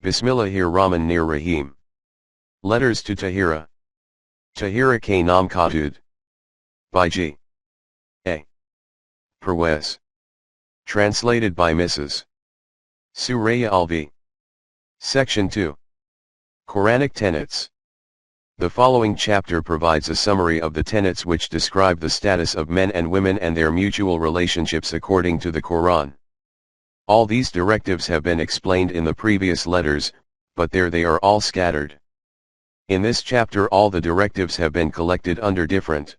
Bismillahir-Rahmanir-Rahim. Letters to Tahira. Tahira K. Nam Khatud. By G. A. Parwez. Translated by Mrs. Suraya Alvi. Section 2. Quranic Tenets. The following chapter provides a summary of the tenets which describe the status of men and women and their mutual relationships according to the Quran. All these directives have been explained in the previous letters, but there they are all scattered. In this chapter all the directives have been collected under different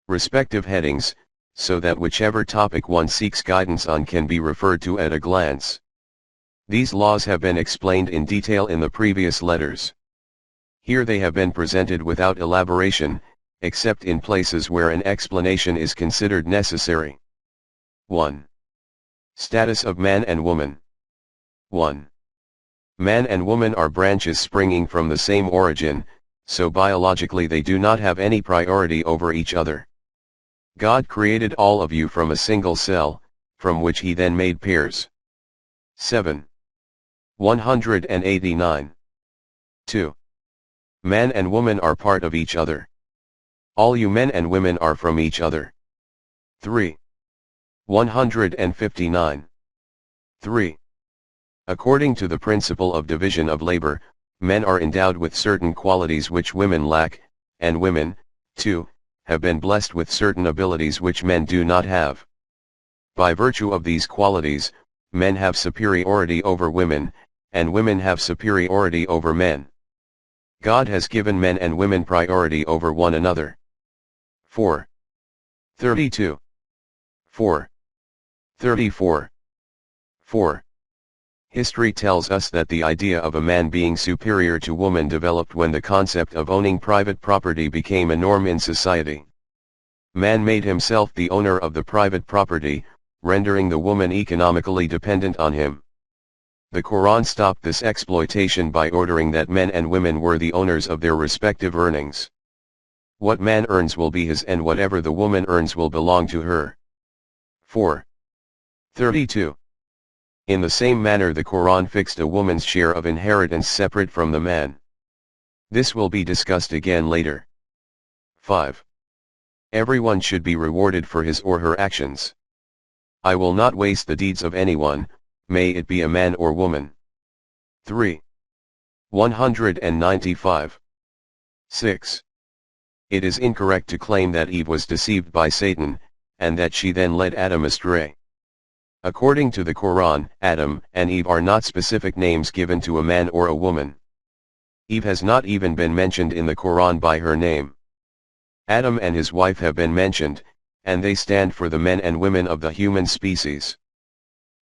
respective headings, so that whichever topic one seeks guidance on can be referred to at a glance. These laws have been explained in detail in the previous letters. Here they have been presented without elaboration, except in places where an explanation is considered necessary. 1. Status of man and woman. 1. Man and woman are branches springing from the same origin, so biologically they do not have any priority over each other. God created all of you from a single cell, from which he then made pairs. 7. 189. 2. Man and woman are part of each other. All you men and women are from each other. 3. 159. 3. According to the principle of division of labor, men are endowed with certain qualities which women lack, and women, too, have been blessed with certain abilities which men do not have. By virtue of these qualities, men have superiority over women, and women have superiority over men. God has given men and women priority over one another. 4. 32. 4. 34. 4. History tells us that the idea of a man being superior to woman developed when the concept of owning private property became a norm in society. Man made himself the owner of the private property, rendering the woman economically dependent on him. The Quran stopped this exploitation by ordering that men and women were the owners of their respective earnings. What man earns will be his, and whatever the woman earns will belong to her. 4. 32. In the same manner the Quran fixed a woman's share of inheritance separate from the man. This will be discussed again later. 5. Everyone should be rewarded for his or her actions. I will not waste the deeds of anyone, may it be a man or woman. 3. 195. 6. It is incorrect to claim that Eve was deceived by Satan, and that she then led Adam astray. According to the Quran, Adam and Eve are not specific names given to a man or a woman. Eve has not even been mentioned in the Quran by her name. Adam and his wife have been mentioned, and they stand for the men and women of the human species.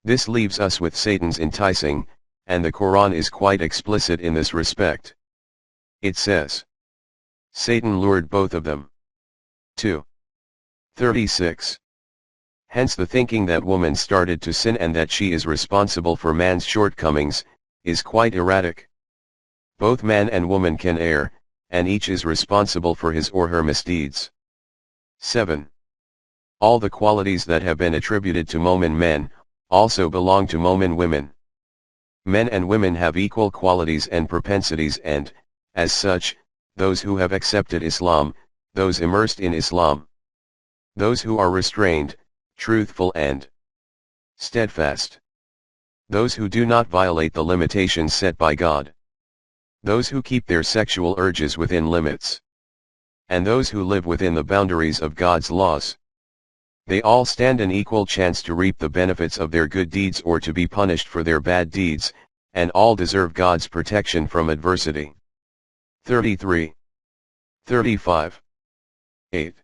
This leaves us with Satan's enticing, and the Quran is quite explicit in this respect. It says, Satan lured both of them. 2. 36. Hence the thinking that woman started to sin and that she is responsible for man's shortcomings, is quite erratic. Both man and woman can err, and each is responsible for his or her misdeeds. 7. All the qualities that have been attributed to Momin men, also belong to Momin women. Men and women have equal qualities and propensities and, as such, those who have accepted Islam, those immersed in Islam. Those who are restrained, truthful and steadfast. Those who do not violate the limitations set by God. Those who keep their sexual urges within limits. And those who live within the boundaries of God's laws. They all stand an equal chance to reap the benefits of their good deeds or to be punished for their bad deeds, and all deserve God's protection from adversity. 33. 35. 8.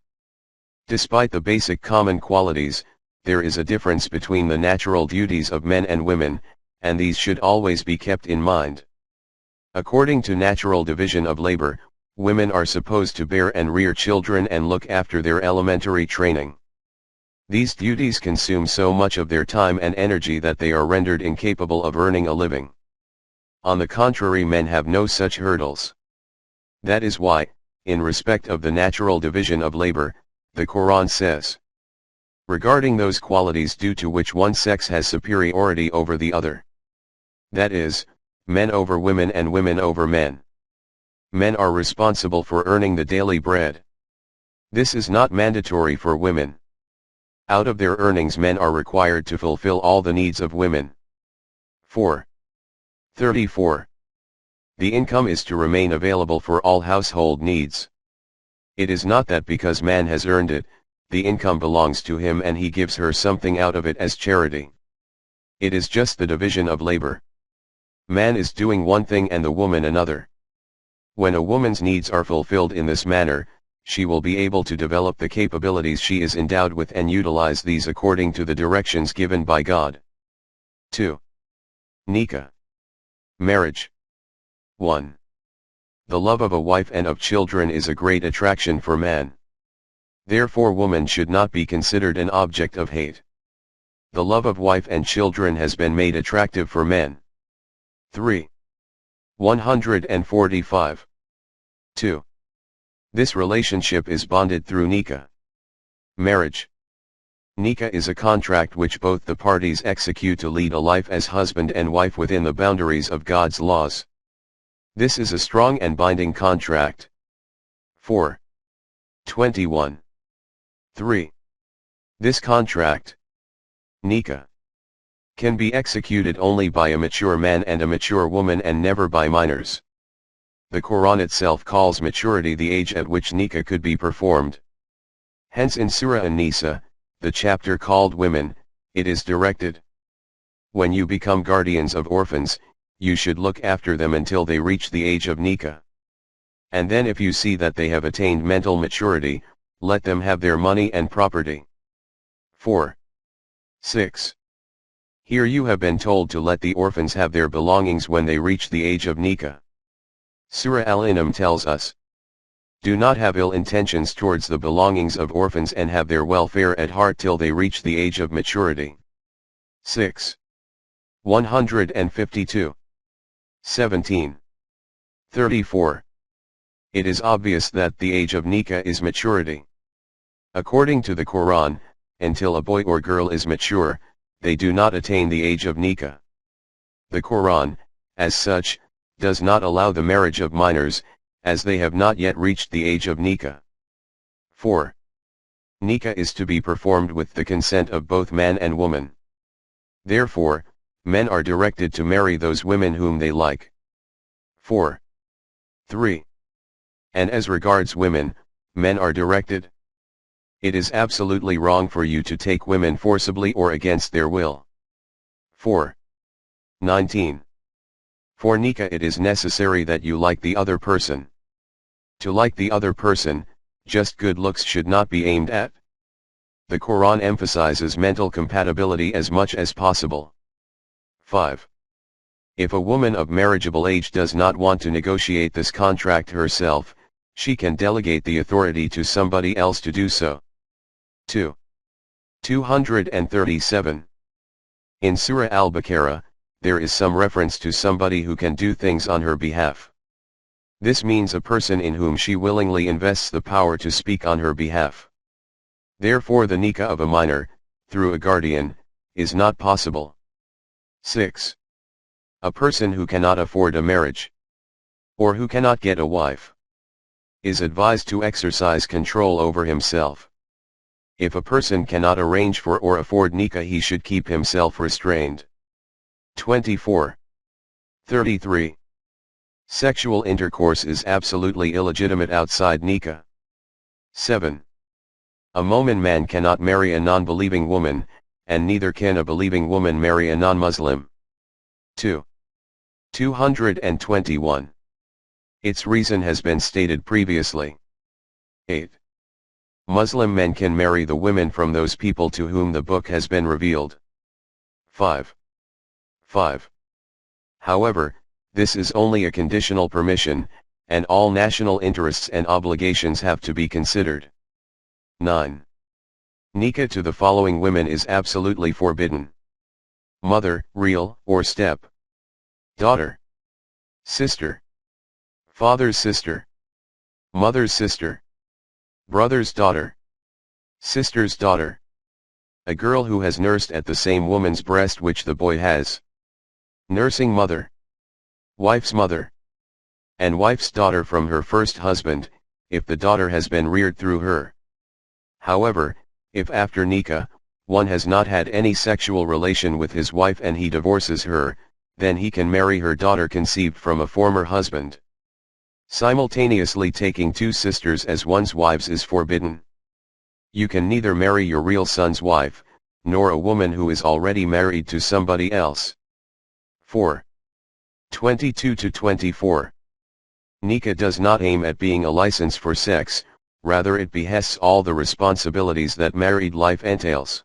Despite the basic common qualities, there is a difference between the natural duties of men and women, and these should always be kept in mind. According to natural division of labor, women are supposed to bear and rear children and look after their elementary training. These duties consume so much of their time and energy that they are rendered incapable of earning a living. On the contrary, men have no such hurdles. That is why, in respect of the natural division of labor, the Quran says, regarding those qualities due to which one sex has superiority over the other. That is, men over women and women over men. Men are responsible for earning the daily bread. This is not mandatory for women. Out of their earnings men are required to fulfill all the needs of women. 4. 34. The income is to remain available for all household needs. It is not that because man has earned it, the income belongs to him and he gives her something out of it as charity. It is just the division of labor. Man is doing one thing and the woman another. When a woman's needs are fulfilled in this manner, she will be able to develop the capabilities she is endowed with and utilize these according to the directions given by God. 2. Nikah. Marriage. 1. The love of a wife and of children is a great attraction for man. Therefore woman should not be considered an object of hate. The love of wife and children has been made attractive for men. 3. 145. 2. This relationship is bonded through nikah. Marriage. Nikah is a contract which both the parties execute to lead a life as husband and wife within the boundaries of God's laws. This is a strong and binding contract. 4. 21. 3. This contract, nikah, can be executed only by a mature man and a mature woman and never by minors. The Quran itself calls maturity the age at which nikah could be performed. Hence in Surah An-Nisa, the chapter called Women, it is directed, when you become guardians of orphans, you should look after them until they reach the age of nikah. And then if you see that they have attained mental maturity, let them have their money and property. 4. 6. Here you have been told to let the orphans have their belongings when they reach the age of nikah. Surah Al-Inam tells us, do not have ill intentions towards the belongings of orphans and have their welfare at heart till they reach the age of maturity. 6. 152. 17. 34. It is obvious that the age of nikah is maturity. According to the Quran, until a boy or girl is mature, they do not attain the age of nikah. The Quran, as such, does not allow the marriage of minors, as they have not yet reached the age of nikah. 4. Nikah is to be performed with the consent of both man and woman. Therefore, men are directed to marry those women whom they like. 4. 3. And as regards women, men are directed. It is absolutely wrong for you to take women forcibly or against their will. 4. 19. For nikah it is necessary that you like the other person. To like the other person, just good looks should not be aimed at. The Quran emphasizes mental compatibility as much as possible. 5. If a woman of marriageable age does not want to negotiate this contract herself, she can delegate the authority to somebody else to do so. 2. 237. In Surah Al-Baqarah, there is some reference to somebody who can do things on her behalf. This means a person in whom she willingly invests the power to speak on her behalf. Therefore the nikah of a minor, through a guardian, is not possible. 6. A person who cannot afford a marriage, or who cannot get a wife, is advised to exercise control over himself. If a person cannot arrange for or afford nikah, he should keep himself restrained. 24. 33. Sexual intercourse is absolutely illegitimate outside nikah. 7. A Momin man cannot marry a non-believing woman, and neither can a believing woman marry a non-Muslim. 2. 221. Its reason has been stated previously. 8. Muslim men can marry the women from those people to whom the book has been revealed. 5. 5. However, this is only a conditional permission, and all national interests and obligations have to be considered. 9. Nikah to the following women is absolutely forbidden: mother, real or step; daughter; sister; father's sister; mother's sister; brother's daughter; sister's daughter; a girl who has nursed at the same woman's breast which the boy has; nursing mother; Wife's mother. And wife's daughter from her first husband, if the daughter has been reared through her. However, if after nikah, one has not had any sexual relation with his wife and he divorces her, then he can marry her daughter conceived from a former husband. Simultaneously taking two sisters as one's wives is forbidden. You can neither marry your real son's wife, nor a woman who is already married to somebody else. 4. 22-24. Nikah does not aim at being a license for sex, rather it behests all the responsibilities that married life entails.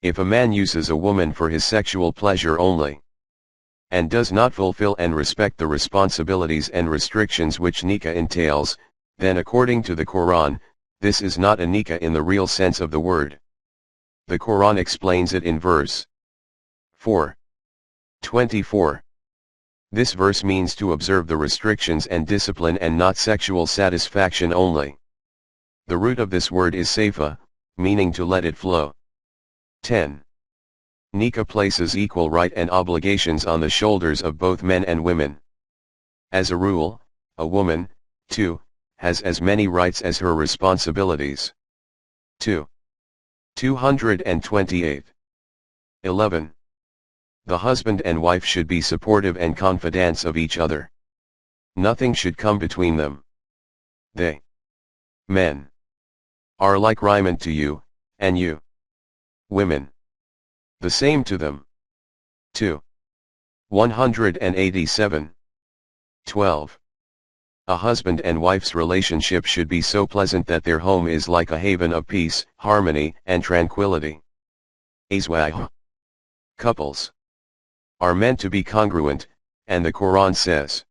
If a man uses a woman for his sexual pleasure only, and does not fulfill and respect the responsibilities and restrictions which nikah entails, then according to the Quran, this is not a nikah in the real sense of the word. The Quran explains it in verse 4. 24. This verse means to observe the restrictions and discipline and not sexual satisfaction only. The root of this word is safa, meaning to let it flow. 10. Nikah places equal right and obligations on the shoulders of both men and women. As a rule, a woman, too, has as many rights as her responsibilities. 2. 228. 11. The husband and wife should be supportive and confidants of each other. Nothing should come between them. They, men, are like raiment to you, and you, women, the same to them. 2. 187. 12. A husband and wife's relationship should be so pleasant that their home is like a haven of peace, harmony, and tranquility. Azwaj, couples, are meant to be congruent, and the Quran says,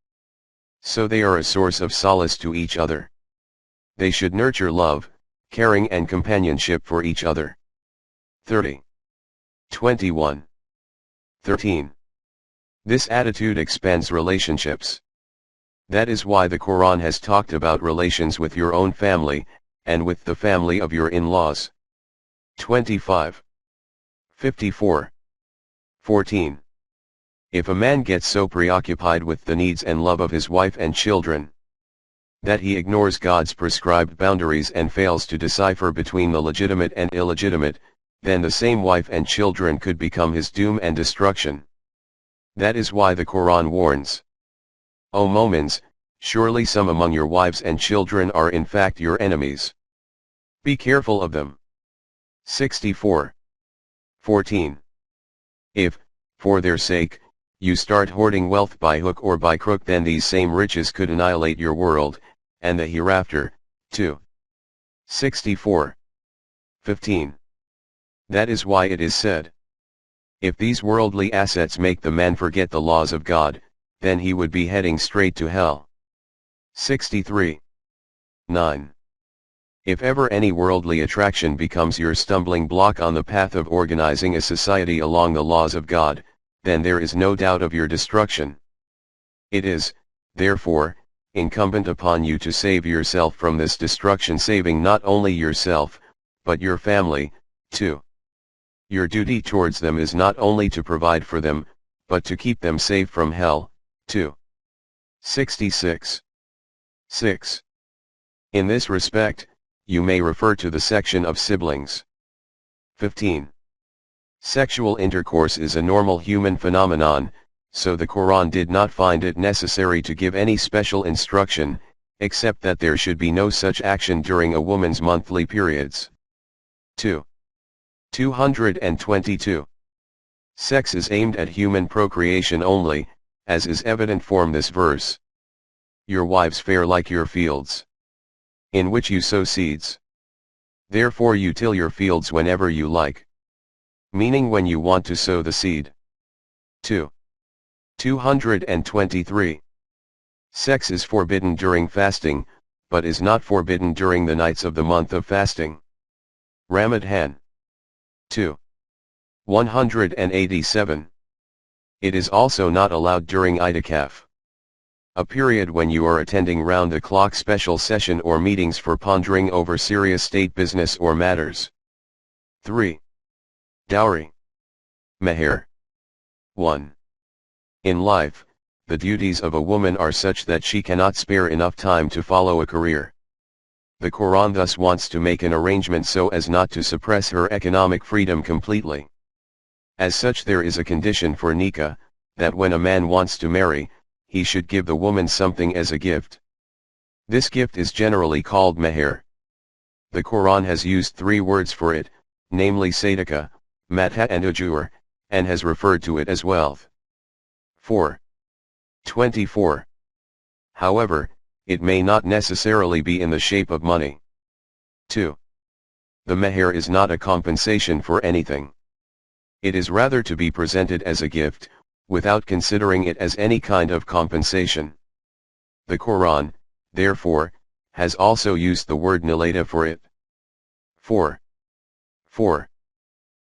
so they are a source of solace to each other. They should nurture love, caring and companionship for each other. 30. 21. 13. This attitude expands relationships. That is why the Quran has talked about relations with your own family, and with the family of your in-laws. 25. 54. 14. If a man gets so preoccupied with the needs and love of his wife and children, that he ignores God's prescribed boundaries and fails to decipher between the legitimate and illegitimate, then the same wife and children could become his doom and destruction. That is why the Quran warns, O Momins, surely some among your wives and children are in fact your enemies. Be careful of them. 64. 14. If, for their sake, you start hoarding wealth by hook or by crook, then these same riches could annihilate your world, and the hereafter, too. 64. 15. That is why it is said, if these worldly assets make the man forget the laws of God, then he would be heading straight to hell. 63. 9. If ever any worldly attraction becomes your stumbling block on the path of organizing a society along the laws of God, then there is no doubt of your destruction. It is, therefore, incumbent upon you to save yourself from this destruction, saving not only yourself, but your family, too. Your duty towards them is not only to provide for them, but to keep them safe from hell, too. 66. 6. In this respect, you may refer to the section of siblings. 15. Sexual intercourse is a normal human phenomenon, so the Quran did not find it necessary to give any special instruction, except that there should be no such action during a woman's monthly periods. 2. 222. Sex is aimed at human procreation only, as is evident from this verse. Your wives fare like your fields, in which you sow seeds. Therefore you till your fields whenever you like. Meaning when you want to sow the seed. 2. 223. Sex is forbidden during fasting, but is not forbidden during the nights of the month of fasting. Ramadan. 2. 187. It is also not allowed during itikaf, a period when you are attending round-the-clock special session or meetings for pondering over serious state business or matters. 3. Dowry. Meher. 1. In life, the duties of a woman are such that she cannot spare enough time to follow a career. The Quran thus wants to make an arrangement so as not to suppress her economic freedom completely. As such, there is a condition for nikah, that when a man wants to marry, he should give the woman something as a gift. This gift is generally called meher. The Quran has used 3 words for it, namely sadaqah, matha and ujur, and has referred to it as wealth. 4. 24. However, it may not necessarily be in the shape of money. 2. The meher is not a compensation for anything. It is rather to be presented as a gift, without considering it as any kind of compensation. The Quran, therefore, has also used the word nilada for it. 4. 4.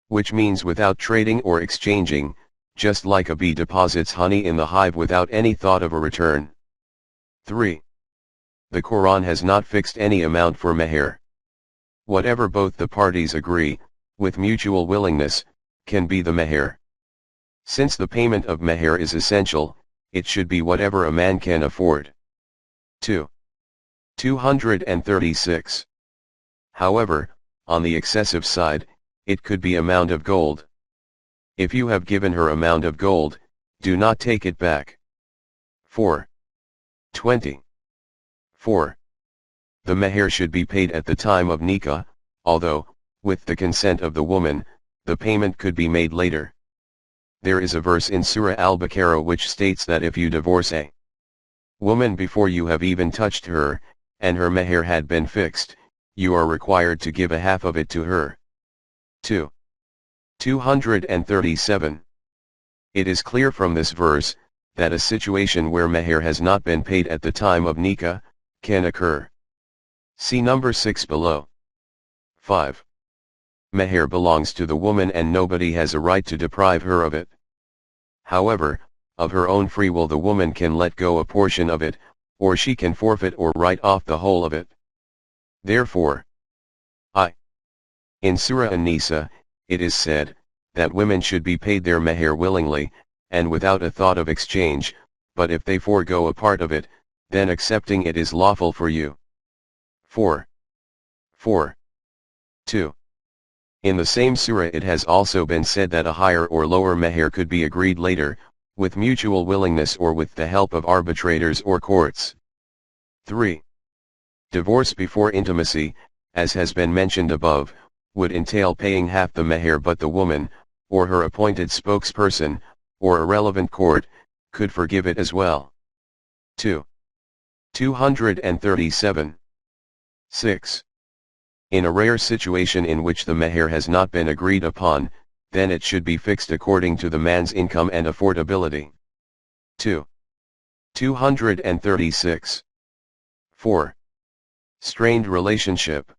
Which means without trading or exchanging, just like a bee deposits honey in the hive without any thought of a return. 3. The Quran has not fixed any amount for meher. Whatever both the parties agree, with mutual willingness, can be the meher. Since the payment of meher is essential, it should be whatever a man can afford. 2. 236. However, on the excessive side, it could be a mound of gold. If you have given her a mound of gold, do not take it back. 4. 20. 4. The meher should be paid at the time of nikah, although, with the consent of the woman, the payment could be made later. There is a verse in Surah Al-Baqarah which states that if you divorce a woman before you have even touched her, and her meher had been fixed, you are required to give a half of it to her. 2. 237. It is clear from this verse, that a situation where meher has not been paid at the time of nikah, can occur. See number 6 below. 5. Meher belongs to the woman and nobody has a right to deprive her of it. However, of her own free will the woman can let go a portion of it, or she can forfeit or write off the whole of it. Therefore, in Surah An-Nisa, it is said, that women should be paid their meher willingly, and without a thought of exchange, but if they forego a part of it, then accepting it is lawful for you. 4. 4. 2. In the same surah it has also been said that a higher or lower meher could be agreed later, with mutual willingness or with the help of arbitrators or courts. 3. Divorce before intimacy, as has been mentioned above, would entail paying half the meher, but the woman, or her appointed spokesperson, or a relevant court, could forgive it as well. 2. 237. 6. In a rare situation in which the meher has not been agreed upon, then it should be fixed according to the man's income and affordability. 2. 236. 4. Strained relationship.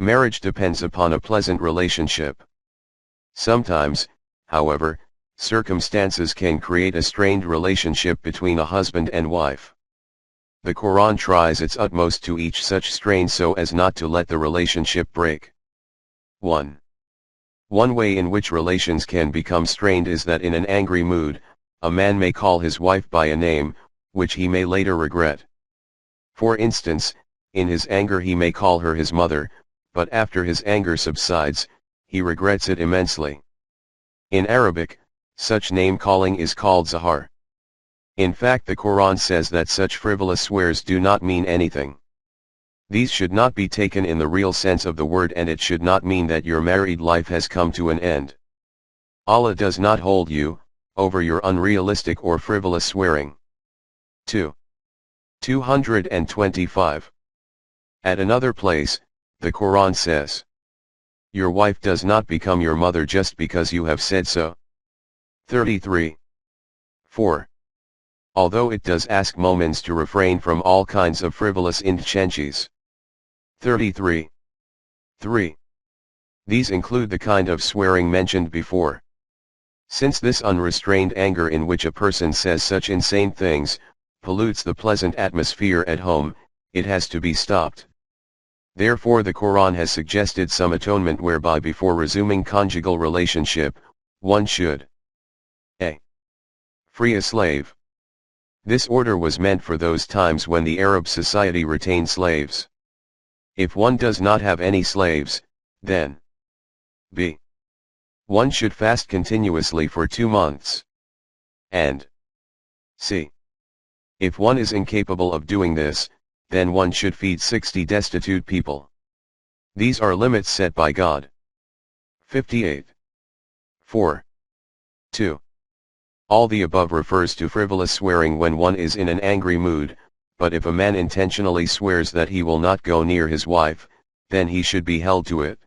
Marriage depends upon a pleasant relationship. Sometimes, however, circumstances can create a strained relationship between a husband and wife. The Quran tries its utmost to each such strain so as not to let the relationship break. 1. One way in which relations can become strained is that in an angry mood, a man may call his wife by a name, which he may later regret. For instance, in his anger he may call her his mother, but after his anger subsides, he regrets it immensely. In Arabic, such name-calling is called zahar. In fact, the Quran says that such frivolous swears do not mean anything. These should not be taken in the real sense of the word, and it should not mean that your married life has come to an end. Allah does not hold you over your unrealistic or frivolous swearing. 2. 225. At another place, the Quran says, "Your wife does not become your mother just because you have said so." 33. 4. Although it does ask moments to refrain from all kinds of frivolous intentions. 33. 3. These include the kind of swearing mentioned before. Since this unrestrained anger in which a person says such insane things, pollutes the pleasant atmosphere at home, it has to be stopped. Therefore the Quran has suggested some atonement whereby before resuming conjugal relationship, one should a. Free a slave. This order was meant for those times when the Arab society retained slaves. If one does not have any slaves, then b. One should fast continuously for 2 months. And c. If one is incapable of doing this, then one should feed 60 destitute people. These are limits set by God. 58. 4. 2. All the above refers to frivolous swearing when one is in an angry mood, but if a man intentionally swears that he will not go near his wife, then he should be held to it.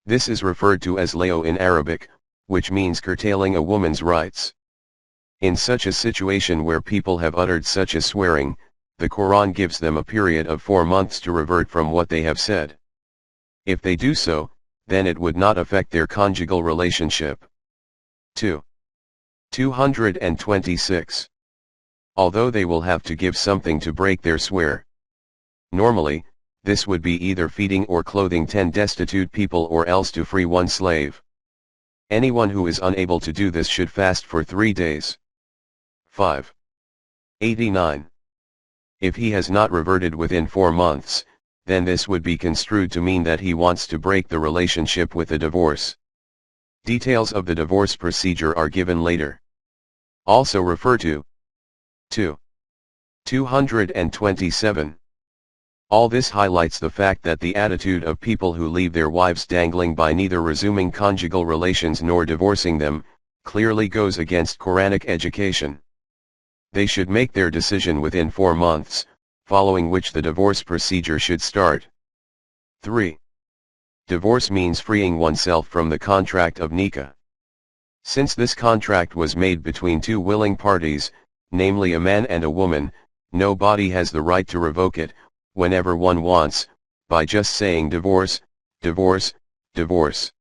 This is referred to as leo in Arabic, which means curtailing a woman's rights. In such a situation where people have uttered such a swearing, the Quran gives them a period of 4 months to revert from what they have said. If they do so, then it would not affect their conjugal relationship. 2. 226. Although they will have to give something to break their swear. Normally, this would be either feeding or clothing 10 destitute people or else to free 1 slave. Anyone who is unable to do this should fast for 3 days. 5. 89. If he has not reverted within 4 months, then this would be construed to mean that he wants to break the relationship with a divorce. Details of the divorce procedure are given later. Also refer to 2. 227. All this highlights the fact that the attitude of people who leave their wives dangling by neither resuming conjugal relations nor divorcing them, clearly goes against Quranic education. They should make their decision within 4 months, following which the divorce procedure should start. 3. Divorce means freeing oneself from the contract of nikah. Since this contract was made between 2 willing parties, namely a man and a woman, nobody has the right to revoke it, whenever one wants, by just saying divorce, divorce, divorce.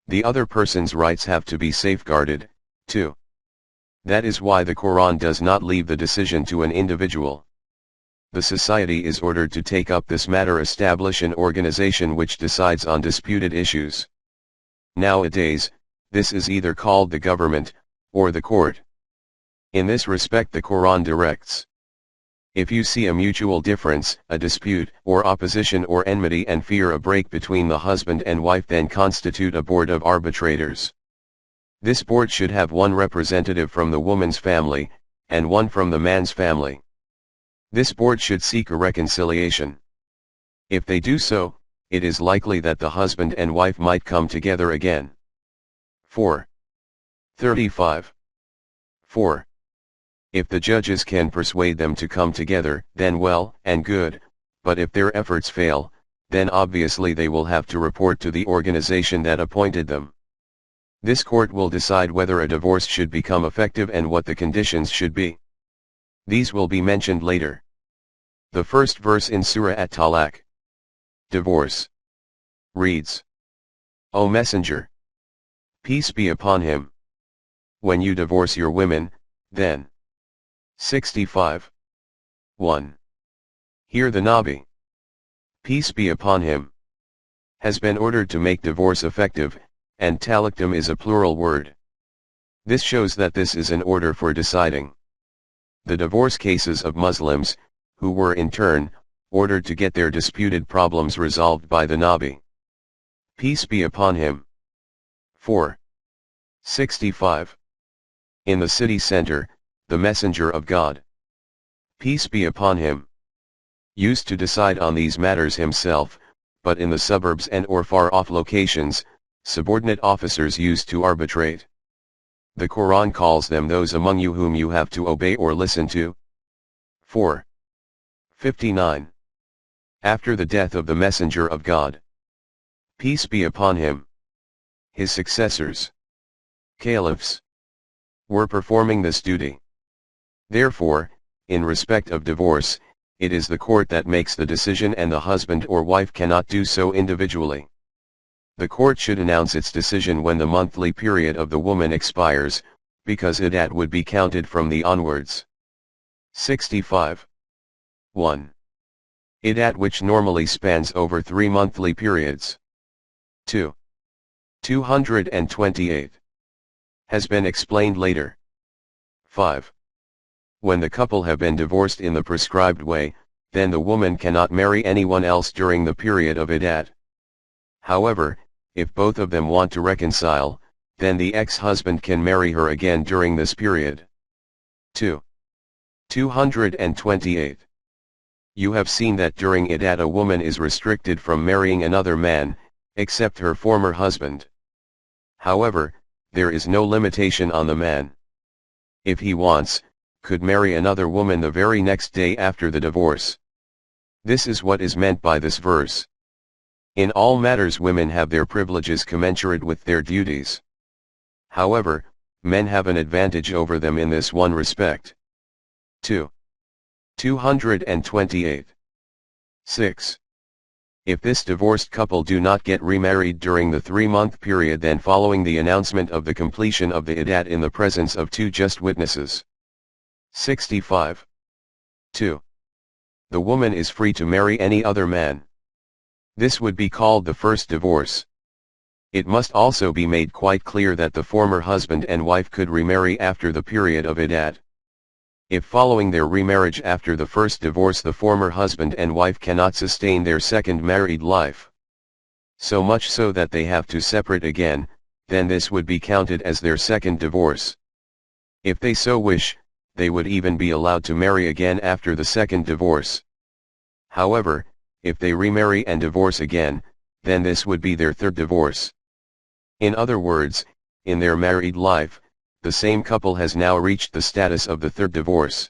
The other person's rights have to be safeguarded, too. That is why the Quran does not leave the decision to an individual. The society is ordered to take up this matter, establish an organization which decides on disputed issues. Nowadays, this is either called the government, or the court. In this respect the Quran directs: if you see a mutual difference, a dispute, or opposition or enmity and fear a break between the husband and wife, then constitute a board of arbitrators. This board should have 1 representative from the woman's family, and 1 from the man's family. This board should seek a reconciliation. If they do so, it is likely that the husband and wife might come together again. 4. 35. 4. If the judges can persuade them to come together, then well and good, but if their efforts fail, then obviously they will have to report to the organization that appointed them. This court will decide whether a divorce should become effective and what the conditions should be. These will be mentioned later. The first verse in Surah At-Talaq, divorce, reads: O Messenger, peace be upon him, when you divorce your women, then 65. 1. Here the Nabi, peace be upon him, has been ordered to make divorce effective, and talaqtum is a plural word. This shows that this is an order for deciding the divorce cases of Muslims, who were in turn ordered to get their disputed problems resolved by the Nabi. Peace be upon him. 4. 65. In the city center, the Messenger of God, peace be upon him, used to decide on these matters himself, but in the suburbs and or far-off locations, subordinate officers used to arbitrate. The Quran calls them those among you whom you have to obey or listen to. 4. 59. After the death of the Messenger of God, peace be upon him, his successors, caliphs, were performing this duty. Therefore, in respect of divorce, it is the court that makes the decision and the husband or wife cannot do so individually. The court should announce its decision when the monthly period of the woman expires, because iddat would be counted from the onwards. 65. 1. Iddat, which normally spans over 3 monthly periods. 2. 228. Has been explained later. 5. When the couple have been divorced in the prescribed way, then the woman cannot marry anyone else during the period of iddat. However, if both of them want to reconcile, then the ex-husband can marry her again during this period. 2. 228. You have seen that during iddat a woman is restricted from marrying another man, except her former husband. However, there is no limitation on the man. If he wants, could marry another woman the very next day after the divorce. This is what is meant by this verse. In all matters women have their privileges commensurate with their duties. However, men have an advantage over them in this one respect. 2. 228. 6. If this divorced couple do not get remarried during the 3-month period then following the announcement of the completion of the iddat in the presence of 2 just witnesses. 65. 2. The woman is free to marry any other man. This would be called the first divorce. It must also be made quite clear that the former husband and wife could remarry after the period of iddat. If following their remarriage after the first divorce the former husband and wife cannot sustain their second married life, so much so that they have to separate again, then this would be counted as their second divorce. If they so wish, they would even be allowed to marry again after the second divorce. However, if they remarry and divorce again, then this would be their third divorce. In other words, in their married life, the same couple has now reached the status of the third divorce.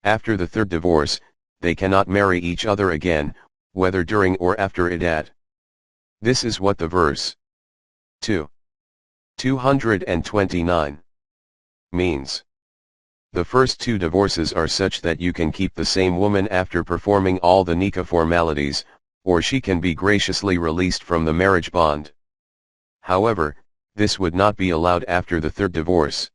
After the third divorce, they cannot marry each other again, whether during or after iddat. This is what the verse 2. 229 means. The first 2 divorces are such that you can keep the same woman after performing all the nikah formalities, or she can be graciously released from the marriage bond. However, this would not be allowed after the third divorce.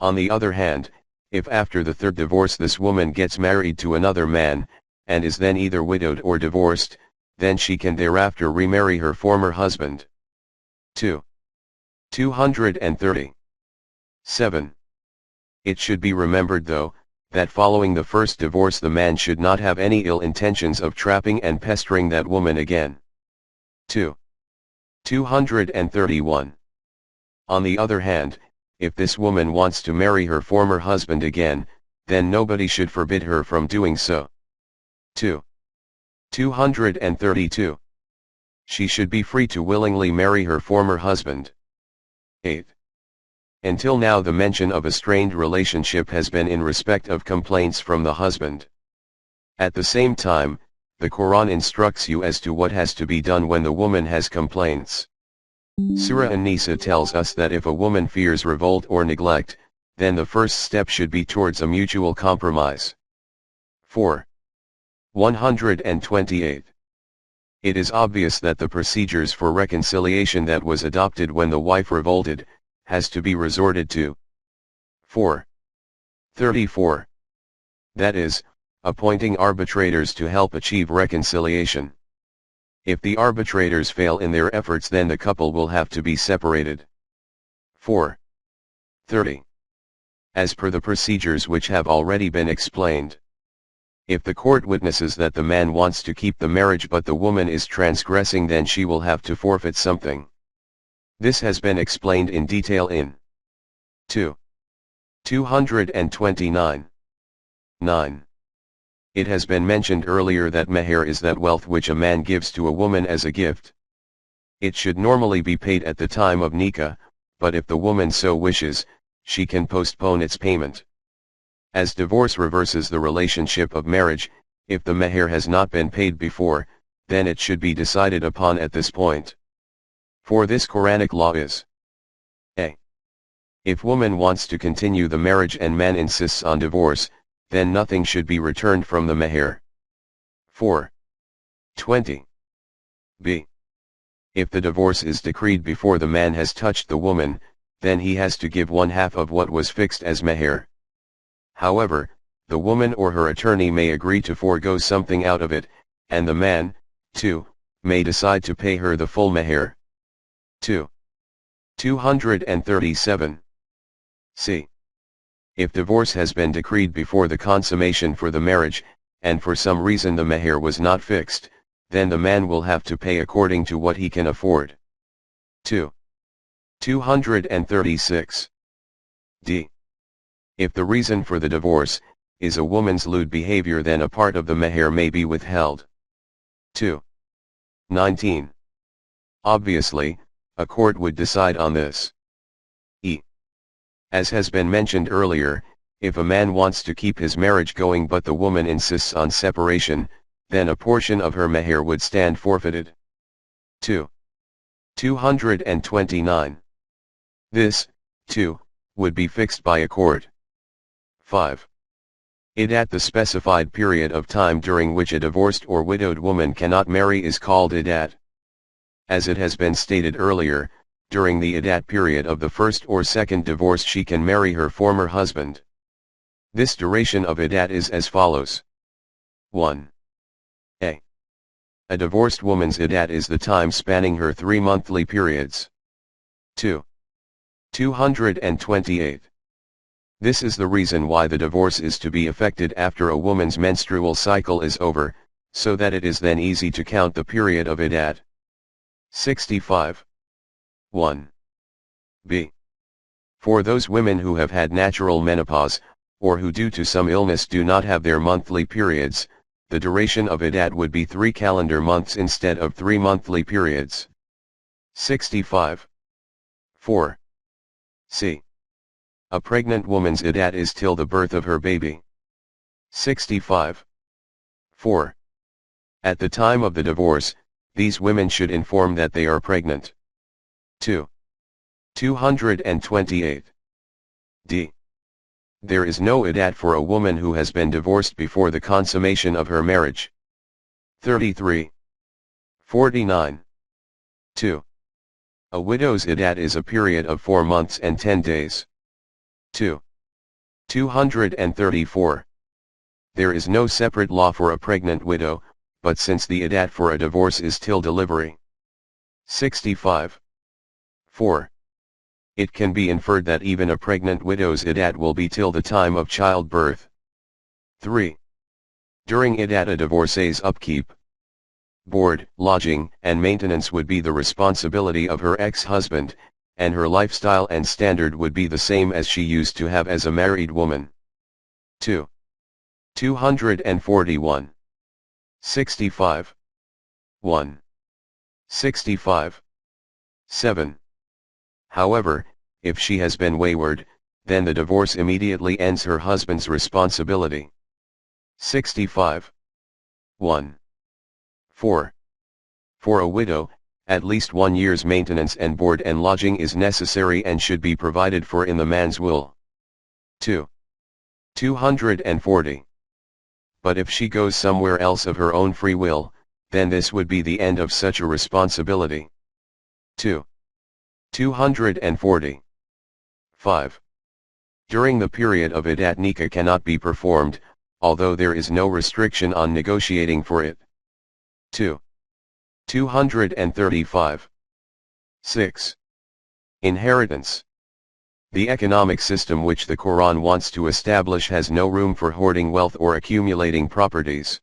On the other hand, if after the third divorce this woman gets married to another man, and is then either widowed or divorced, then she can thereafter remarry her former husband. 2. 230. 7. It should be remembered though, that following the first divorce the man should not have any ill intentions of trapping and pestering that woman again. 2. 231. On the other hand, if this woman wants to marry her former husband again, then nobody should forbid her from doing so. 2. 232. She should be free to willingly marry her former husband. 8. Until now the mention of a strained relationship has been in respect of complaints from the husband. At the same time, the Quran instructs you as to what has to be done when the woman has complaints. Surah An-Nisa tells us that if a woman fears revolt or neglect, then the first step should be towards a mutual compromise. 4. 128. It is obvious that the procedures for reconciliation that was adopted when the wife revolted, has to be resorted to. 4. 34. That is, appointing arbitrators to help achieve reconciliation. If the arbitrators fail in their efforts then the couple will have to be separated. 4. 30. As per the procedures which have already been explained. If the court witnesses that the man wants to keep the marriage but the woman is transgressing then she will have to forfeit something. This has been explained in detail in 2. 229. 9. It has been mentioned earlier that meher is that wealth which a man gives to a woman as a gift. It should normally be paid at the time of nikah, but if the woman so wishes, she can postpone its payment. As divorce reverses the relationship of marriage, if the meher has not been paid before, then it should be decided upon at this point. For this Quranic law is a. If woman wants to continue the marriage and man insists on divorce, then nothing should be returned from the meher. 4. 20. b. If the divorce is decreed before the man has touched the woman, then he has to give 1/2 of what was fixed as meher. However, the woman or her attorney may agree to forego something out of it, and the man, too, may decide to pay her the full meher. 2. 237. c. If divorce has been decreed before the consummation for the marriage, and for some reason the meher was not fixed, then the man will have to pay according to what he can afford. 2. 236. D. If the reason for the divorce is a woman's lewd behavior, then a part of the meher may be withheld. 2. 19. Obviously, a court would decide on this. E. As has been mentioned earlier, if a man wants to keep his marriage going but the woman insists on separation, then a portion of her meher would stand forfeited. 2. 229. This, too, would be fixed by a court. 5. Iddat. The specified period of time during which a divorced or widowed woman cannot marry is called iddat. As it has been stated earlier, during the iddat period of the first or second divorce she can marry her former husband. This duration of iddat is as follows. 1. A. A divorced woman's iddat is the time spanning her 3 monthly periods. 2. 228. This is the reason why the divorce is to be effected after a woman's menstrual cycle is over, so that it is then easy to count the period of iddat. 65. 1. B. For those women who have had natural menopause, or who due to some illness do not have their monthly periods, the duration of iddat would be 3 calendar months instead of 3 monthly periods. 65. 4. C. A pregnant woman's iddat is till the birth of her baby. 65. 4. At the time of the divorce, these women should inform that they are pregnant. 2. 228. D. There is no iddat for a woman who has been divorced before the consummation of her marriage. 33. 49. 2. A widow's iddat is a period of 4 months and 10 days. 2. 234. There is no separate law for a pregnant widow, but since the iddat for a divorce is till delivery. 65. 4. It can be inferred that even a pregnant widow's iddat will be till the time of childbirth. 3. During iddat a divorcee's upkeep, board, lodging, and maintenance would be the responsibility of her ex-husband, and her lifestyle and standard would be the same as she used to have as a married woman. 2. 241. 65. 1. 65. 7. However, if she has been wayward, then the divorce immediately ends her husband's responsibility. 65. 1. 4. For a widow, at least 1 year's maintenance and board and lodging is necessary and should be provided for in the man's will. 2. 240. But if she goes somewhere else of her own free will, then this would be the end of such a responsibility. 2. 240. 5. During the period of iddat nikah cannot be performed, although there is no restriction on negotiating for it. 2. 235. 6. Inheritance. The economic system which the Quran wants to establish has no room for hoarding wealth or accumulating properties.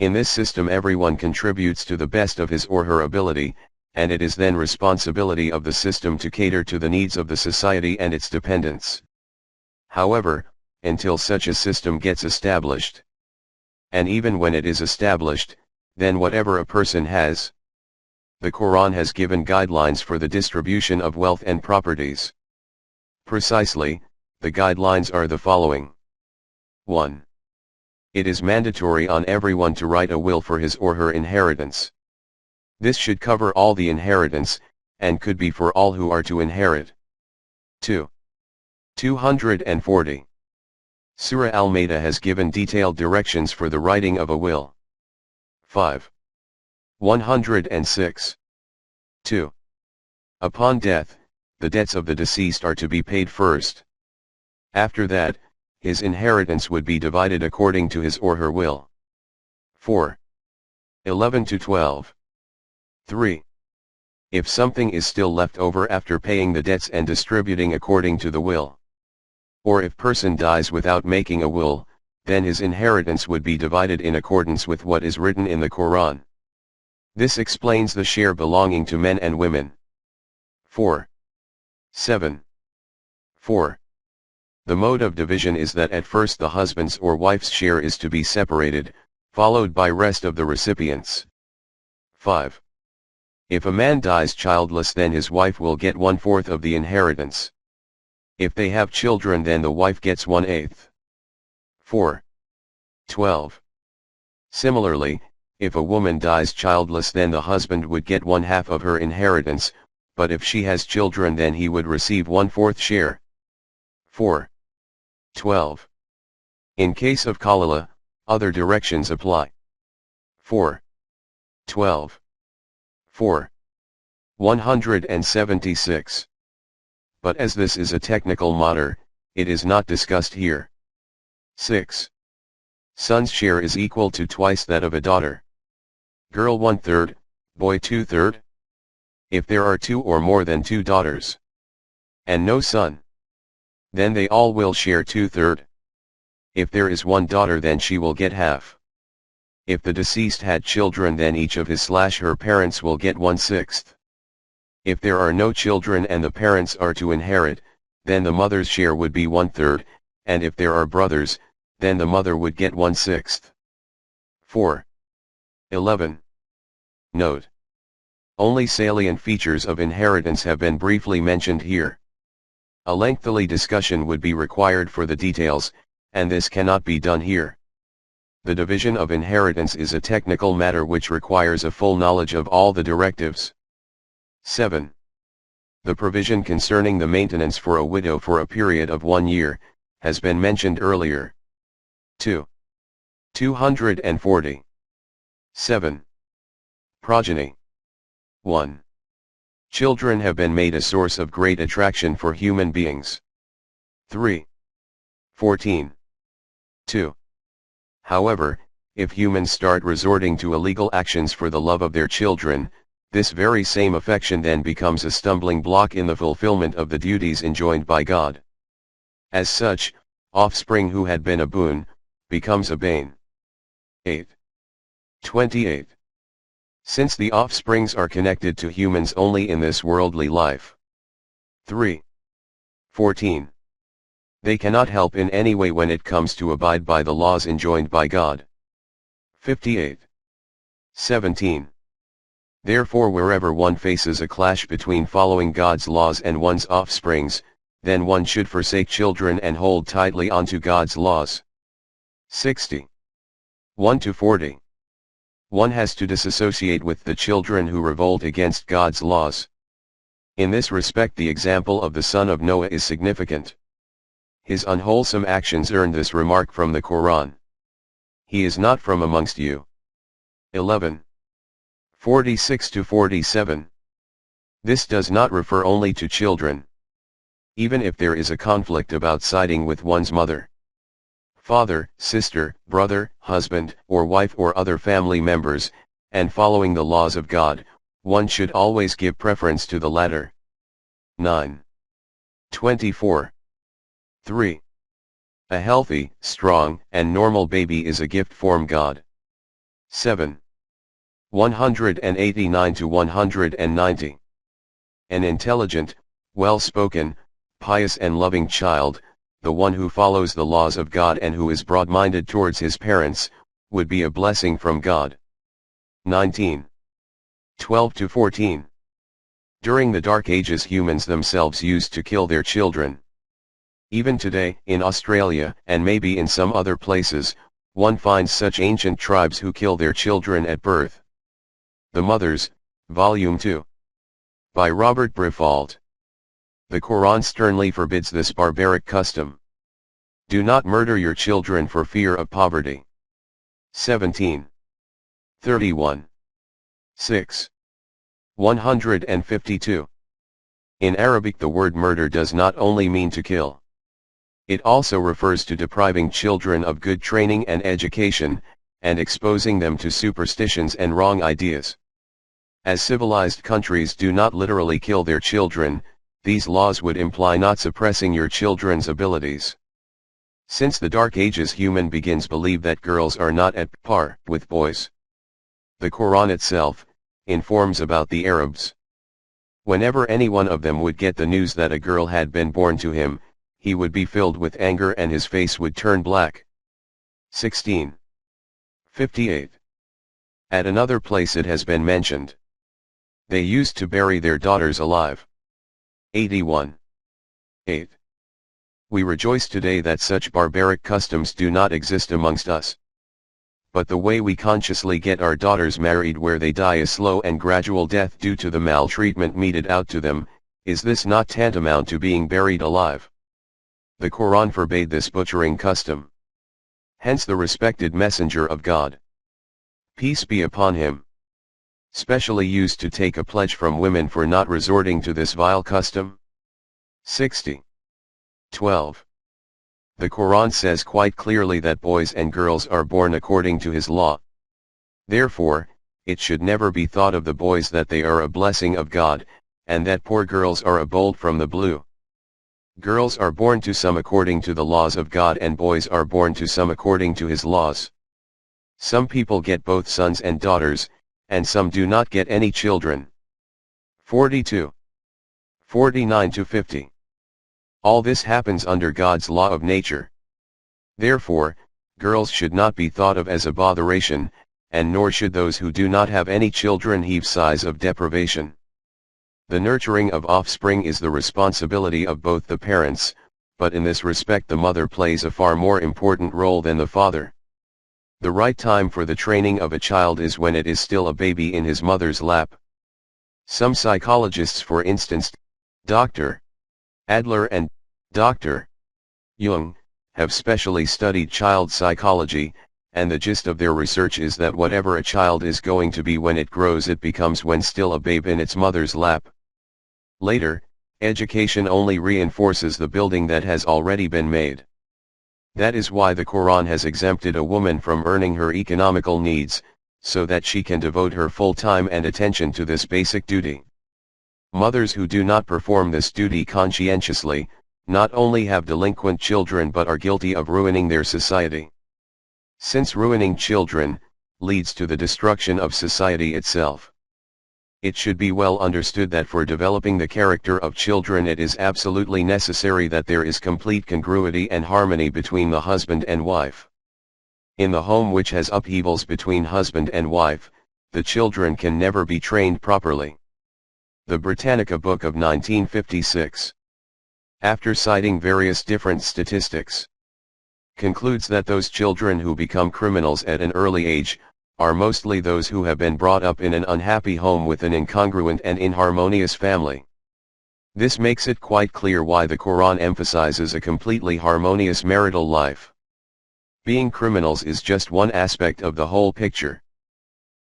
In this system everyone contributes to the best of his or her ability, and it is then responsibility of the system to cater to the needs of the society and its dependents. However, until such a system gets established, and even when it is established, then whatever a person has, the Quran has given guidelines for the distribution of wealth and properties. Precisely, the guidelines are the following. 1. It is mandatory on everyone to write a will for his or her inheritance. This should cover all the inheritance, and could be for all who are to inherit. 2. 240. Surah Al-Ma'idah has given detailed directions for the writing of a will. 5. 106. 2. Upon death, the debts of the deceased are to be paid first. After that, his inheritance would be divided according to his or her will. 4. 11-12. 3. If something is still left over after paying the debts and distributing according to the will, Or if person dies without making a will, then his inheritance would be divided in accordance with what is written in the Quran. This explains the share belonging to men and women. 4. 7. 4. The mode of division is that at first the husband's or wife's share is to be separated, followed by rest of the recipients. 5. If a man dies childless, then his wife will get 1/4 of the inheritance. If they have children, then the wife gets 1/8. 4. 12. Similarly, if a woman dies childless, then the husband would get 1/2 of her inheritance, but if she has children, then he would receive 1/4 share. 4. 12. In case of Kalila, other directions apply. 4. 12. 4. 176. But as this is a technical matter, it is not discussed here. 6. Son's share is equal to twice that of a daughter. Girl 1/3, boy 2/3. If there are 2 or more than 2 daughters, and no son, then they all will share 2/3. If there is 1 daughter, then she will get half. If the deceased had children, then each of his/her parents will get 1/6. If there are no children and the parents are to inherit, then the mother's share would be 1/3, and if there are brothers, then the mother would get 1/6. 4. 11. Note: only salient features of inheritance have been briefly mentioned here. A lengthy discussion would be required for the details, and this cannot be done here. The division of inheritance is a technical matter which requires a full knowledge of all the directives. 7. The provision concerning the maintenance for a widow for a period of 1 year, has been mentioned earlier. 2. 240. 7. Progeny. 1. Children have been made a source of great attraction for human beings. 3. 14. 2. However, if humans start resorting to illegal actions for the love of their children, this very same affection then becomes a stumbling block in the fulfillment of the duties enjoined by God. As such, offspring who had been a boon, becomes a bane. 8. 28. Since the offsprings are connected to humans only in this worldly life. 3. 14. They cannot help in any way when it comes to abide by the laws enjoined by God. 58. 17. Therefore, wherever one faces a clash between following God's laws and one's offsprings, then one should forsake children and hold tightly onto God's laws. 60. 1-40. One has to disassociate with the children who revolt against God's laws. In this respect, the example of the son of Noah is significant. His unwholesome actions earned this remark from the Quran: he is not from amongst you. 11. 46-47. This does not refer only to children. Even if there is a conflict about siding with one's mother, father, sister, brother, husband, or wife or other family members, and following the laws of God, one should always give preference to the latter. 9. 24. 3. A healthy, strong, and normal baby is a gift from God. 7. 189-190. An intelligent, well-spoken, pious and loving child, the one who follows the laws of God and who is broad-minded towards his parents, would be a blessing from God. 19. 12-14. During the Dark Ages, humans themselves used to kill their children. Even today, in Australia, and maybe in some other places, one finds such ancient tribes who kill their children at birth. The Mothers, Volume 2. By Robert Briffault. The Quran sternly forbids this barbaric custom. Do not murder your children for fear of poverty. 17. 31. 6. 152. In Arabic, the word murder does not only mean to kill. It also refers to depriving children of good training and education, and exposing them to superstitions and wrong ideas. As civilized countries do not literally kill their children, these laws would imply not suppressing your children's abilities. Since the Dark Ages, human beings believe that girls are not at par with boys. The Quran itself informs about the Arabs. Whenever any one of them would get the news that a girl had been born to him, he would be filled with anger and his face would turn black. 1658. At another place it has been mentioned. They used to bury their daughters alive. 81. 8. We rejoice today that such barbaric customs do not exist amongst us. But the way we consciously get our daughters married where they die a slow and gradual death due to the maltreatment meted out to them, is this not tantamount to being buried alive? The Quran forbade this butchering custom. Hence the respected Messenger of God, peace be upon him, specially used to take a pledge from women for not resorting to this vile custom. 60. 12. The Quran says quite clearly that boys and girls are born according to his law. Therefore, it should never be thought of the boys that they are a blessing of God, and that poor girls are a bolt from the blue. Girls are born to some according to the laws of God and boys are born to some according to his laws. Some people get both sons and daughters, and some do not get any children. 42. 49 to 50. All this happens under God's law of nature. Therefore, girls should not be thought of as a botheration, and nor should those who do not have any children heave sighs of deprivation. The nurturing of offspring is the responsibility of both the parents, but in this respect the mother plays a far more important role than the father. The right time for the training of a child is when it is still a baby in his mother's lap. Some psychologists, for instance, Dr. Adler and Dr. Jung, have specially studied child psychology, and the gist of their research is that whatever a child is going to be when it grows it becomes when still a babe in its mother's lap. Later, education only reinforces the building that has already been made. That is why the Quran has exempted a woman from earning her economical needs, so that she can devote her full time and attention to this basic duty. Mothers who do not perform this duty conscientiously, not only have delinquent children but are guilty of ruining their society. Since ruining children leads to the destruction of society itself. It should be well understood that for developing the character of children it is absolutely necessary that there is complete congruity and harmony between the husband and wife. In the home which has upheavals between husband and wife, the children can never be trained properly. The Britannica book of 1956, after citing various different statistics, concludes that those children who become criminals at an early age are mostly those who have been brought up in an unhappy home with an incongruent and inharmonious family. This makes it quite clear why the Quran emphasizes a completely harmonious marital life. Being criminals is just one aspect of the whole picture.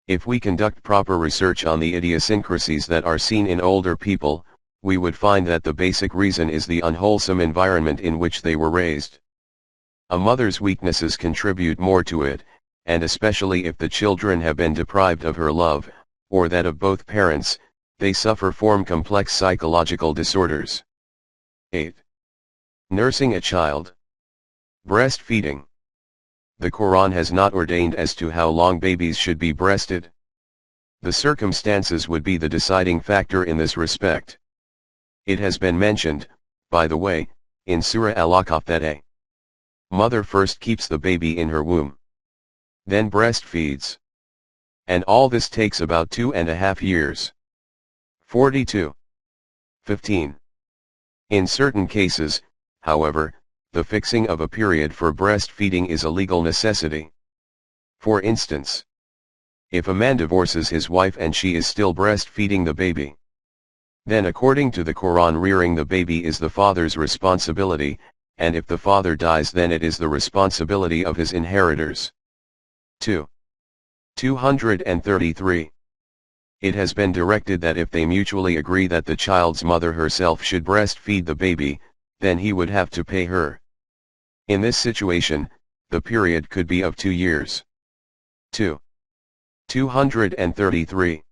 If we conduct proper research on the idiosyncrasies that are seen in older people, we would find that the basic reason is the unwholesome environment in which they were raised. A mother's weaknesses contribute more to it, and especially if the children have been deprived of her love, or that of both parents, they suffer from complex psychological disorders. 8. Nursing a child. Breastfeeding. The Quran has not ordained as to how long babies should be breasted. The circumstances would be the deciding factor in this respect. It has been mentioned, by the way, in Surah Al-Ahqaf that a mother first keeps the baby in her womb, then breastfeeds. And all this takes about 2.5 years. 42. 15. In certain cases, however, the fixing of a period for breastfeeding is a legal necessity. For instance, if a man divorces his wife and she is still breastfeeding the baby, then according to the Quran rearing the baby is the father's responsibility, and if the father dies then it is the responsibility of his inheritors. 2. 233. It has been directed that if they mutually agree that the child's mother herself should breastfeed the baby, then he would have to pay her. In this situation, the period could be of 2 years. 2. 233.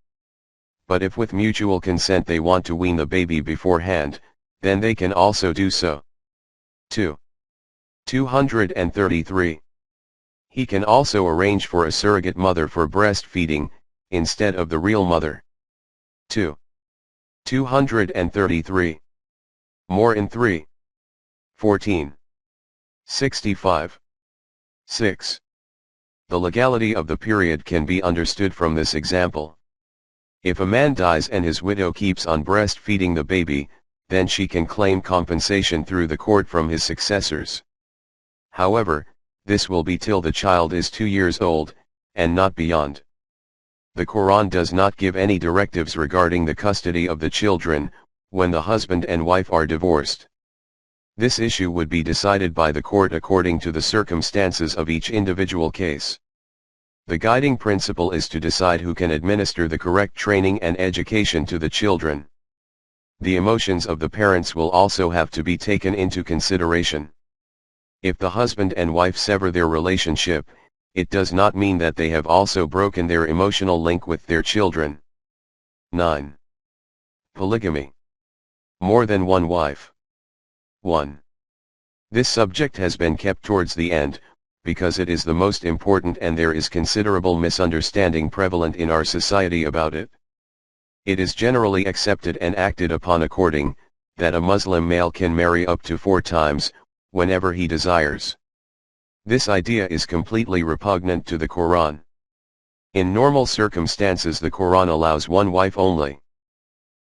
But if with mutual consent they want to wean the baby beforehand, then they can also do so. 2. 233. He can also arrange for a surrogate mother for breastfeeding, instead of the real mother. 2. 233. More in 3. 14. 65. 6. The legality of the period can be understood from this example. If a man dies and his widow keeps on breastfeeding the baby, then she can claim compensation through the court from his successors. However, this will be till the child is 2 years old, and not beyond. The Quran does not give any directives regarding the custody of the children, when the husband and wife are divorced. This issue would be decided by the court according to the circumstances of each individual case. The guiding principle is to decide who can administer the correct training and education to the children. The emotions of the parents will also have to be taken into consideration. If the husband and wife sever their relationship, it does not mean that they have also broken their emotional link with their children. 9. Polygamy. More than one wife. 1. This subject has been kept towards the end, because it is the most important and there is considerable misunderstanding prevalent in our society about it. It is generally accepted and acted upon according, that a Muslim male can marry up to 4 times, whenever he desires. This idea is completely repugnant to the Quran. In normal circumstances the Quran allows one wife only.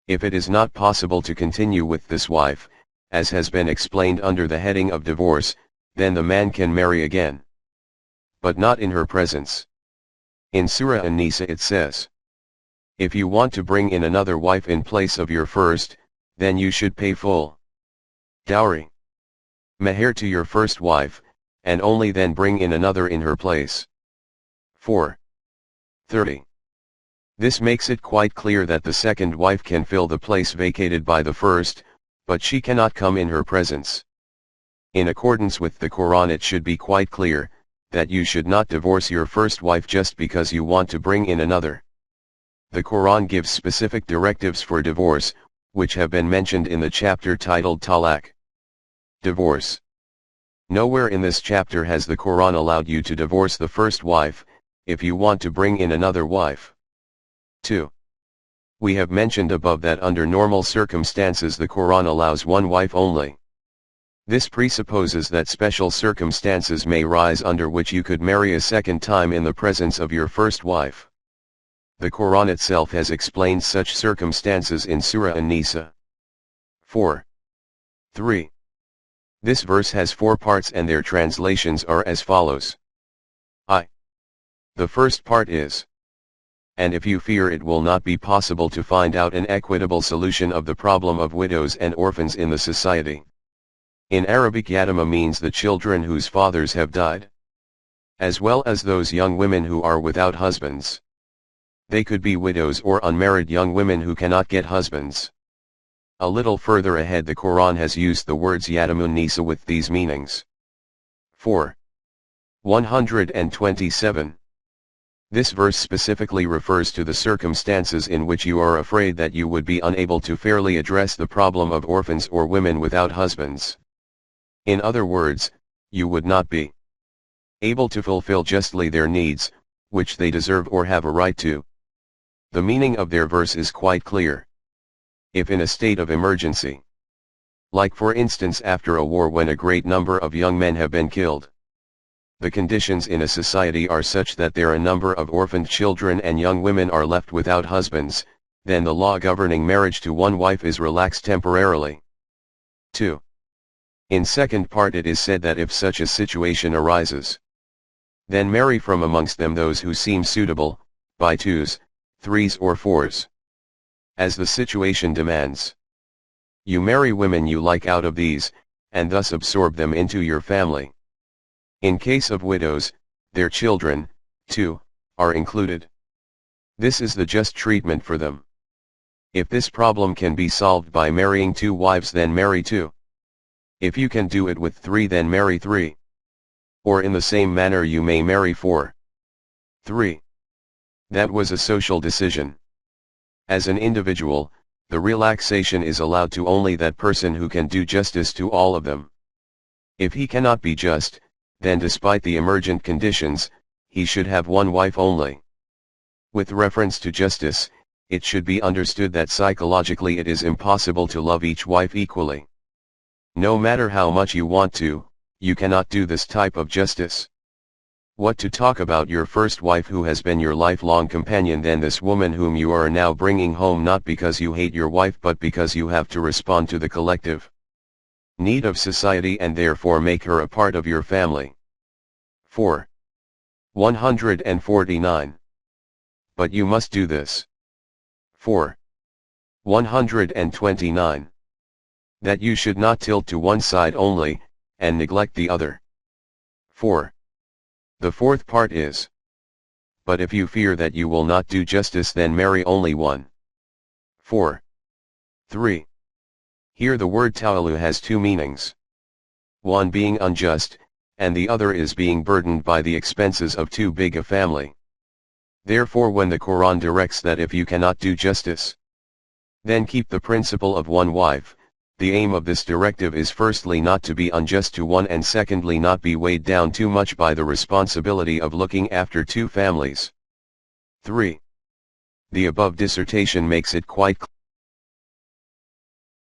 If it is not possible to continue with this wife, as has been explained under the heading of divorce, then the man can marry again. But not in her presence. In Surah An-Nisa it says, if you want to bring in another wife in place of your first, then you should pay full dowry, meher to your first wife, and only then bring in another in her place. 4. 30. This makes it quite clear that the second wife can fill the place vacated by the first, but she cannot come in her presence. In accordance with the Quran, it should be quite clear that you should not divorce your first wife just because you want to bring in another. The Quran gives specific directives for divorce, which have been mentioned in the chapter titled Talaq. Divorce. Nowhere in this chapter has the Quran allowed you to divorce the first wife, if you want to bring in another wife. 2. We have mentioned above that under normal circumstances the Quran allows one wife only. This presupposes that special circumstances may rise under which you could marry a second time in the presence of your first wife. The Quran itself has explained such circumstances in Surah An-Nisa. 4. 3. This verse has 4 parts and their translations are as follows. I. The first part is, and if you fear it will not be possible to find out an equitable solution of the problem of widows and orphans in the society. In Arabic yatama means the children whose fathers have died, as well as those young women who are without husbands. They could be widows or unmarried young women who cannot get husbands. A little further ahead the Quran has used the words yatamun nisa with these meanings. 4. 127. This verse specifically refers to the circumstances in which you are afraid that you would be unable to fairly address the problem of orphans or women without husbands. In other words, you would not be able to fulfill justly their needs, which they deserve or have a right to. The meaning of their verse is quite clear. If in a state of emergency, like for instance after a war when a great number of young men have been killed, the conditions in a society are such that there are a number of orphaned children and young women are left without husbands, then the law governing marriage to one wife is relaxed temporarily. 2. In second part it is said that if such a situation arises, then marry from amongst them those who seem suitable, by 2s, 3s or 4s. As the situation demands. You marry women you like out of these, and thus absorb them into your family. In case of widows, their children, too, are included. This is the just treatment for them. If this problem can be solved by marrying 2 wives, then marry 2. If you can do it with 3, then marry 3. Or in the same manner you may marry 4. 3. That was a social decision. As an individual, the relaxation is allowed to only that person who can do justice to all of them. If he cannot be just, then despite the emergent conditions, he should have one wife only. With reference to justice, it should be understood that psychologically it is impossible to love each wife equally. No matter how much you want to, you cannot do this type of justice. What to talk about your first wife who has been your lifelong companion, then this woman whom you are now bringing home, not because you hate your wife but because you have to respond to the collective need of society and therefore make her a part of your family. 4. 149. But you must do this. 4. 129. That you should not tilt to one side only, and neglect the other. 4. The fourth part is, but if you fear that you will not do justice, then marry only one. 4. 3. Here the word ta'alu has two meanings. One being unjust, and the other is being burdened by the expenses of too big a family. Therefore when the Quran directs that if you cannot do justice, then keep the principle of one wife, the aim of this directive is firstly not to be unjust to one, and secondly not be weighed down too much by the responsibility of looking after two families. 3. The above dissertation makes it quite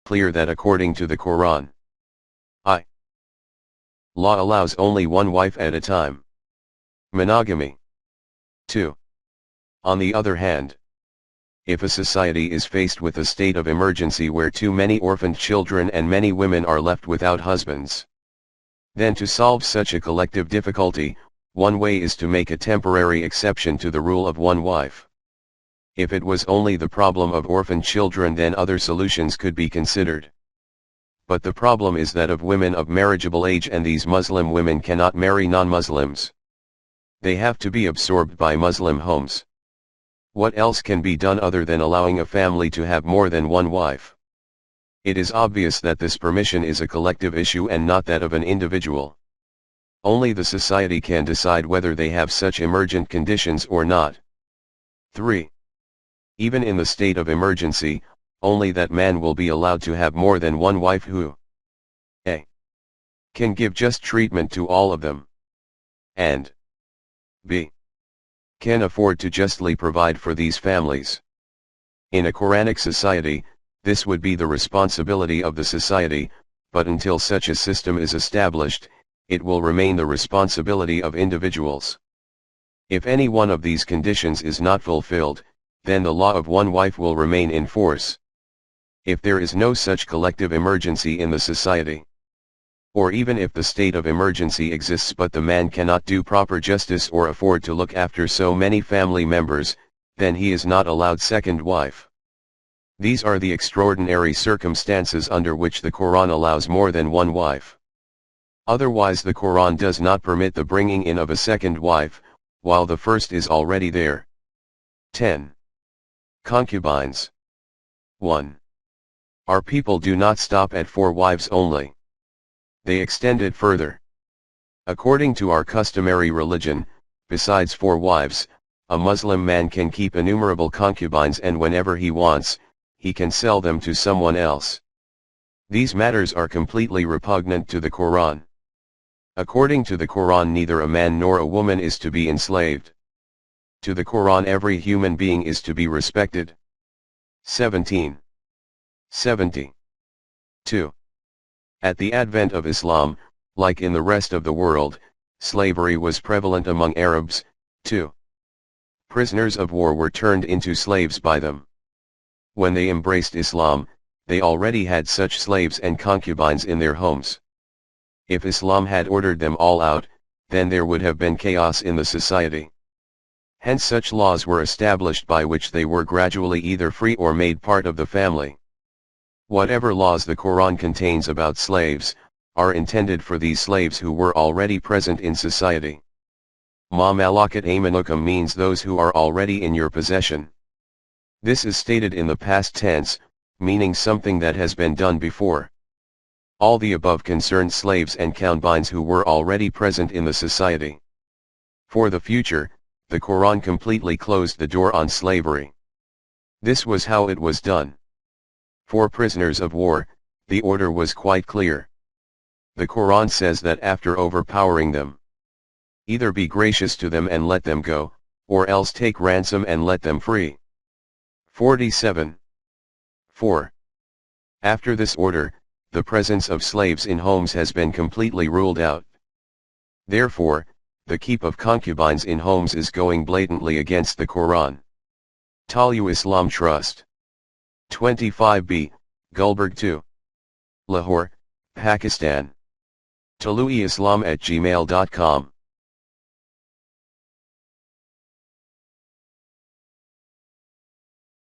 clear that according to the Quran, law allows only one wife at a time. Monogamy. 2. On the other hand, if a society is faced with a state of emergency where too many orphaned children and many women are left without husbands, then to solve such a collective difficulty, one way is to make a temporary exception to the rule of one wife. If it was only the problem of orphaned children, then other solutions could be considered. But the problem is that of women of marriageable age, and these Muslim women cannot marry non-Muslims. They have to be absorbed by Muslim homes. What else can be done other than allowing a family to have more than one wife? It is obvious that this permission is a collective issue and not that of an individual. Only the society can decide whether they have such emergent conditions or not. 3. Even in the state of emergency, only that man will be allowed to have more than one wife who a. Can give just treatment to all of them, and b. Can afford to justly provide for these families. In a Quranic society, this would be the responsibility of the society, but until such a system is established, it will remain the responsibility of individuals. If any one of these conditions is not fulfilled, then the law of one wife will remain in force. If there is no such collective emergency in the society, or even if the state of emergency exists but the man cannot do proper justice or afford to look after so many family members, then he is not allowed second wife. These are the extraordinary circumstances under which the Quran allows more than one wife. Otherwise the Quran does not permit the bringing in of a second wife, while the first is already there. 10. Concubines. 1. Our people do not stop at 4 wives only. They extend it further. According to our customary religion, besides 4 wives, a Muslim man can keep innumerable concubines, and whenever he wants, he can sell them to someone else. These matters are completely repugnant to the Quran. According to the Quran, neither a man nor a woman is to be enslaved. To the Quran, every human being is to be respected. 17. 70. 2. At the advent of Islam, like in the rest of the world, slavery was prevalent among Arabs. 2. Prisoners of war were turned into slaves by them. When they embraced Islam, they already had such slaves and concubines in their homes. If Islam had ordered them all out, then there would have been chaos in the society. Hence such laws were established by which they were gradually either free or made part of the family. Whatever laws the Quran contains about slaves, are intended for these slaves who were already present in society. Ma malakat aymanukum means those who are already in your possession. This is stated in the past tense, meaning something that has been done before. All the above concern slaves and concubines who were already present in the society. For the future, the Quran completely closed the door on slavery. This was how it was done. For prisoners of war, the order was quite clear. The Quran says that after overpowering them, either be gracious to them and let them go, or else take ransom and let them free. 47. 4. After this order, the presence of slaves in homes has been completely ruled out. Therefore, the keep of concubines in homes is going blatantly against the Quran. Talu Islam Trust. 25b, Gulberg 2. Lahore, Pakistan. taluiislam@gmail.com